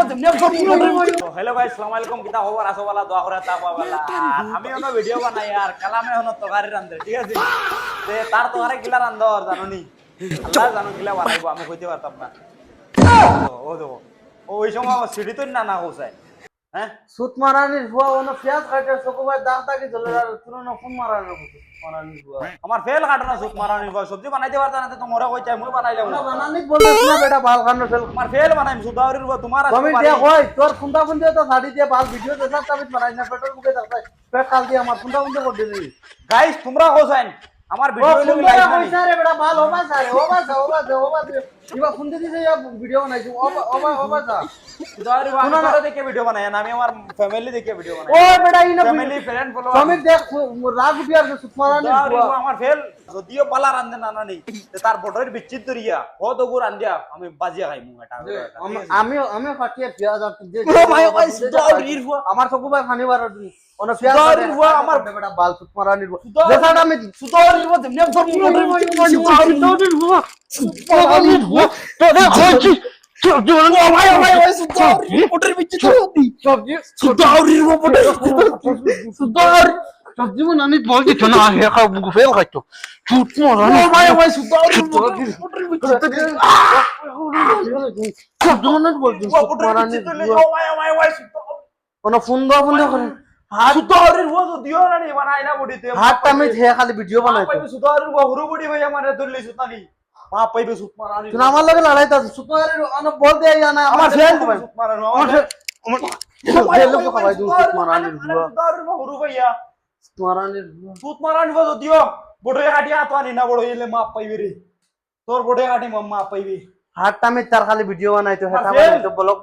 Hello guys अस्सलाम वालेकुम किता खबर আছো वाला দোয়া করে তা পাওয়ালা আমি ono ভিডিও বানাই আর কালামে ono তরকারি রান্ধে ঠিক আছে তে তার তরকারি কিলা রান্ধর জানোনি আল্লাহ জানো কিলা বানাইবো আমি কইতে পারতাম না ও দেখো ওই সময় সিডি তো না হোসায় হ্যাঁ সুত মারানির বুয়া ওনো পেঁয়াজ কাটে সকবাই দাগ দাগে চলে আর তুনো ফোন মারানোর মতো মারানির বুয়া আমার ফেল কাটনা সুত মারানি সবজি বানাইতে পারতা না তো তোমরা কইতাই মই বানাইলাম না বানানি বলছিস না বেটা বাল খানো ফেল আমার ফেল বানাইম সুদাউরির তোমার তুমি দিয়া কই তোর ফোনটা ফোন দিয়ে তো শাড়ি দিয়ে বাল ভিডিও দেখার তাবিজ বানাই না পেট্রোল বুকে দাও পেট কাল দিয়ে আমার ফোনটা ফোন দিয়ে করে দিবি গাইস তোমরা কোসাইন আমার ও ভিডিও ফোন লাগি দিয়ে লাইক কইছা রে বেটা বাল ওবা সারে ওবা ইবা ফোন দিয়ে দিছে ভিডিও বানাইছি ওবা যা সুদাউরি আমি তোরা দেখে ভিডিও বানাই না আমি আমার ফ্যামিলি দেখে ভিডিও বানাই ও বেটা ইনা ফ্যামিলি ফ্রেন্ড ফলোয়ার তুমি দেখ রাগ উঠিয়ার সুত মারানির বুয়া আমার ফেল যদিও পালা রান্ধে না নেই তার বড়ের বিচ্ছিত দরিয়া ও তো গুড় রান্ধিয়া আমি বাজিয়া খাইমু এটা আমি ফাটিয়ে পেঁয়াজ আর যে ও ভাই ভাই সুদাউরির বুয়া আমার সকবাই ফানিবার ওনা পেঁয়াজ সুদাউরির বুয়া আমার বেটা বাল সুত মারানির বুয়া যেটা আমি সুদাউরির বুয়া যেমনি সুদাউরির বুয়া সুদাউরির বুয়া তোরে কইছি বড়ের বিচ্ছিত সবজি সুদাউরির বুয়া বড়ের সুদাউরি সবজি মানানি বলছি তো না হে খাও ফেল খাইতো সুত মারানি ভাই সুদাউরির বড়ের বিচ্ছিত সবজি মানানি বলছি সুত মারানির বুয়া ওনা ফোন দাও করে সুদাউরির বুয়া যদিও না নি বানাই না বডিতে হাতটা আমি হে খালি ভিডিও বানাইতো পাইবে সুদাউরির বুয়া হুরু বডি ভাই আমারে ধরলি সুতানি মা পাইবে সুত মারানি তুই আমার লগে লড়াইতা সুত মারানির অন বল দে না আমার ফেল সুত মারানি আমার ফেল লোক খাওয়াই দিও সুত মারানির বুয়া সুদাউরির বুয়া হুরু ভাইয়া সুত মারানির বুয়া সুত মারানি বুয়া যদিও বড়ে কাটিয়া তো আনি না বড় এলে মা পাইবে রে তোর বড়ে কাটি মাম্মা পাইবে হাতটা আমি তার খালি ভিডিও বানাইতো হেটা আমার ফেল। বানাইতো ব্লগ